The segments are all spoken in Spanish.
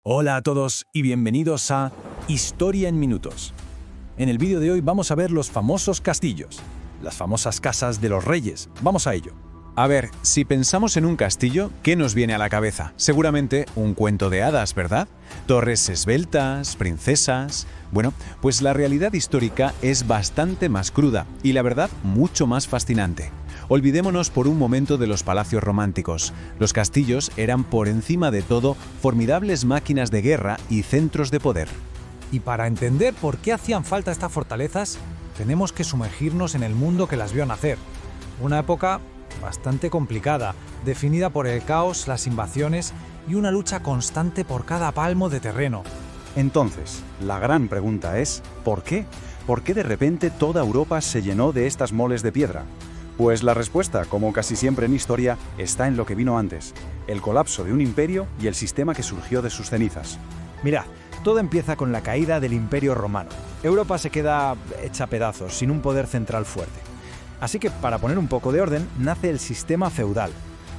Hola a todos y bienvenidos a Historia en Minutos. En el vídeo de hoy vamos a ver los famosos castillos, las famosas casas de los reyes. Vamos a ello. A ver, si pensamos en un castillo, ¿qué nos viene a la cabeza? Seguramente un cuento de hadas, ¿verdad? Torres esbeltas, princesas... Bueno, pues la realidad histórica es bastante más cruda y la verdad mucho más fascinante. Olvidémonos por un momento de los palacios románticos. Los castillos eran por encima de todo formidables máquinas de guerra y centros de poder. Y para entender por qué hacían falta estas fortalezas, tenemos que sumergirnos en el mundo que las vio nacer. Una época bastante complicada, definida por el caos, las invasiones y una lucha constante por cada palmo de terreno. Entonces, la gran pregunta es, ¿por qué? ¿Por qué de repente toda Europa se llenó de estas moles de piedra? Pues la respuesta, como casi siempre en historia, está en lo que vino antes, el colapso de un imperio y el sistema que surgió de sus cenizas. Mirad, todo empieza con la caída del Imperio Romano. Europa se queda hecha pedazos, sin un poder central fuerte. Así que, para poner un poco de orden, nace el sistema feudal.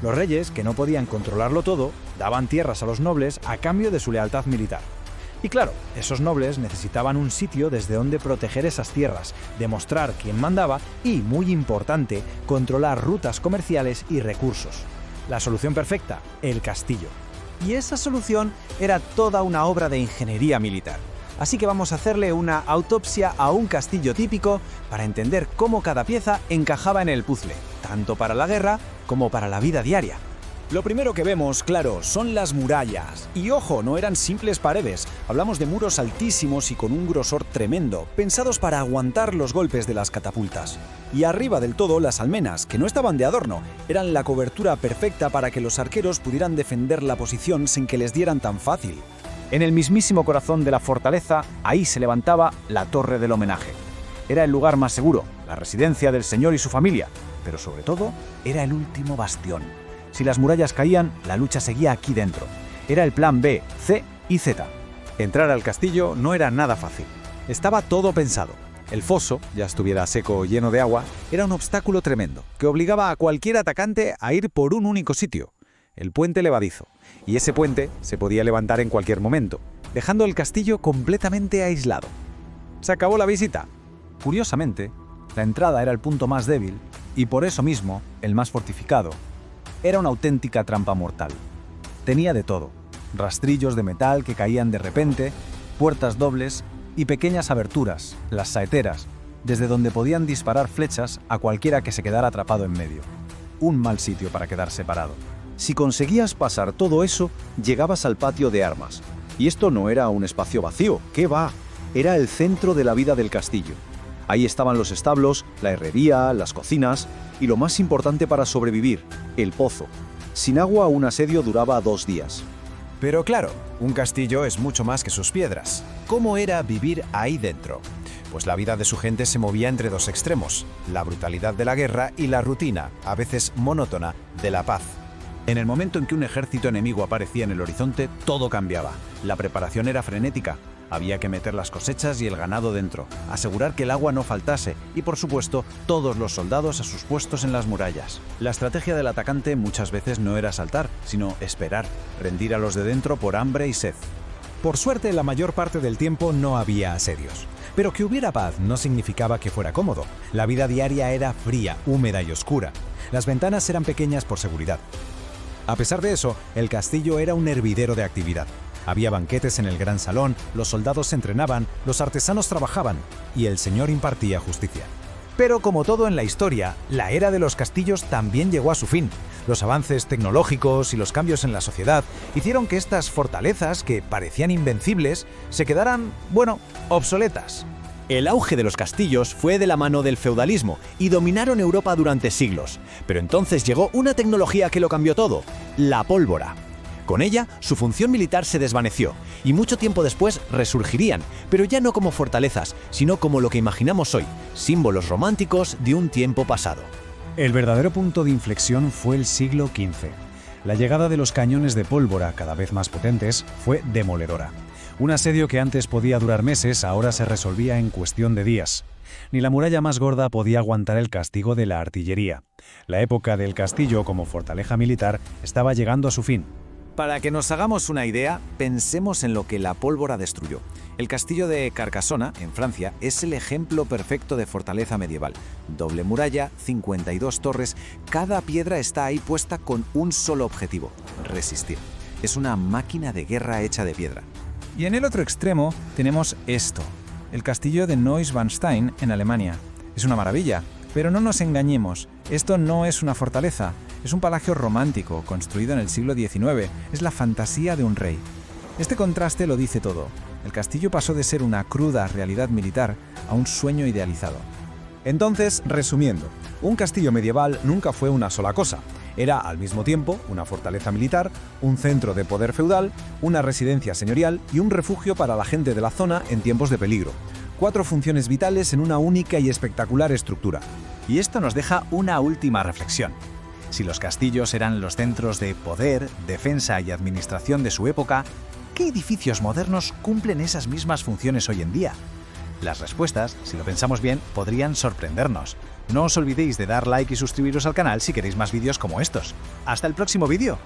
Los reyes, que no podían controlarlo todo, daban tierras a los nobles a cambio de su lealtad militar. Y claro, esos nobles necesitaban un sitio desde donde proteger esas tierras, demostrar quién mandaba y, muy importante, controlar rutas comerciales y recursos. La solución perfecta, el castillo. Y esa solución era toda una obra de ingeniería militar. Así que vamos a hacerle una autopsia a un castillo típico para entender cómo cada pieza encajaba en el puzzle, tanto para la guerra como para la vida diaria. Lo primero que vemos, claro, son las murallas. Y ojo, no eran simples paredes. Hablamos de muros altísimos y con un grosor tremendo, pensados para aguantar los golpes de las catapultas. Y arriba del todo, las almenas, que no estaban de adorno, eran la cobertura perfecta para que los arqueros pudieran defender la posición sin que les dieran tan fácil. En el mismísimo corazón de la fortaleza, ahí se levantaba la Torre del Homenaje. Era el lugar más seguro, la residencia del señor y su familia, pero sobre todo, era el último bastión. Si las murallas caían, la lucha seguía aquí dentro. Era el plan B, C y Z. Entrar al castillo no era nada fácil. Estaba todo pensado. El foso, ya estuviera seco o lleno de agua, era un obstáculo tremendo, que obligaba a cualquier atacante a ir por un único sitio, el puente levadizo. Y ese puente se podía levantar en cualquier momento, dejando el castillo completamente aislado. Se acabó la visita. Curiosamente, la entrada era el punto más débil y por eso mismo el más fortificado. Era una auténtica trampa mortal. Tenía de todo: rastrillos de metal que caían de repente, puertas dobles y pequeñas aberturas, las saeteras, desde donde podían disparar flechas a cualquiera que se quedara atrapado en medio. Un mal sitio para quedar separado. Si conseguías pasar todo eso, llegabas al patio de armas. Y esto no era un espacio vacío, ¿qué va? Era el centro de la vida del castillo. Ahí estaban los establos, la herrería, las cocinas y lo más importante para sobrevivir, el pozo. Sin agua un asedio duraba 2 días. Pero claro, un castillo es mucho más que sus piedras. ¿Cómo era vivir ahí dentro? Pues la vida de su gente se movía entre dos extremos, la brutalidad de la guerra y la rutina, a veces monótona, de la paz. En el momento en que un ejército enemigo aparecía en el horizonte, todo cambiaba. La preparación era frenética. Había que meter las cosechas y el ganado dentro, asegurar que el agua no faltase y, por supuesto, todos los soldados a sus puestos en las murallas. La estrategia del atacante muchas veces no era saltar, sino esperar, rendir a los de dentro por hambre y sed. Por suerte, la mayor parte del tiempo no había asedios. Pero que hubiera paz no significaba que fuera cómodo. La vida diaria era fría, húmeda y oscura. Las ventanas eran pequeñas por seguridad. A pesar de eso, el castillo era un hervidero de actividad. Había banquetes en el gran salón, los soldados se entrenaban, los artesanos trabajaban y el señor impartía justicia. Pero como todo en la historia, la era de los castillos también llegó a su fin. Los avances tecnológicos y los cambios en la sociedad hicieron que estas fortalezas, que parecían invencibles, se quedaran, obsoletas. El auge de los castillos fue de la mano del feudalismo y dominaron Europa durante siglos. Pero entonces llegó una tecnología que lo cambió todo: la pólvora. Con ella, su función militar se desvaneció y mucho tiempo después resurgirían, pero ya no como fortalezas, sino como lo que imaginamos hoy, símbolos románticos de un tiempo pasado. El verdadero punto de inflexión fue el siglo XV. La llegada de los cañones de pólvora, cada vez más potentes, fue demoledora. Un asedio que antes podía durar meses, ahora se resolvía en cuestión de días. Ni la muralla más gorda podía aguantar el castigo de la artillería. La época del castillo como fortaleza militar estaba llegando a su fin. Para que nos hagamos una idea, pensemos en lo que la pólvora destruyó. El castillo de Carcassona, en Francia, es el ejemplo perfecto de fortaleza medieval. Doble muralla, 52 torres, cada piedra está ahí puesta con un solo objetivo: resistir. Es una máquina de guerra hecha de piedra. Y en el otro extremo tenemos esto, el castillo de Neuschwanstein en Alemania. Es una maravilla, pero no nos engañemos, esto no es una fortaleza, es un palacio romántico construido en el siglo XIX, es la fantasía de un rey. Este contraste lo dice todo. El castillo pasó de ser una cruda realidad militar a un sueño idealizado. Entonces, resumiendo, un castillo medieval nunca fue una sola cosa. Era al mismo tiempo una fortaleza militar, un centro de poder feudal, una residencia señorial y un refugio para la gente de la zona en tiempos de peligro. 4 funciones vitales en una única y espectacular estructura. Y esto nos deja una última reflexión. Si los castillos eran los centros de poder, defensa y administración de su época, ¿qué edificios modernos cumplen esas mismas funciones hoy en día? Las respuestas, si lo pensamos bien, podrían sorprendernos. No os olvidéis de dar like y suscribiros al canal si queréis más vídeos como estos. ¡Hasta el próximo vídeo!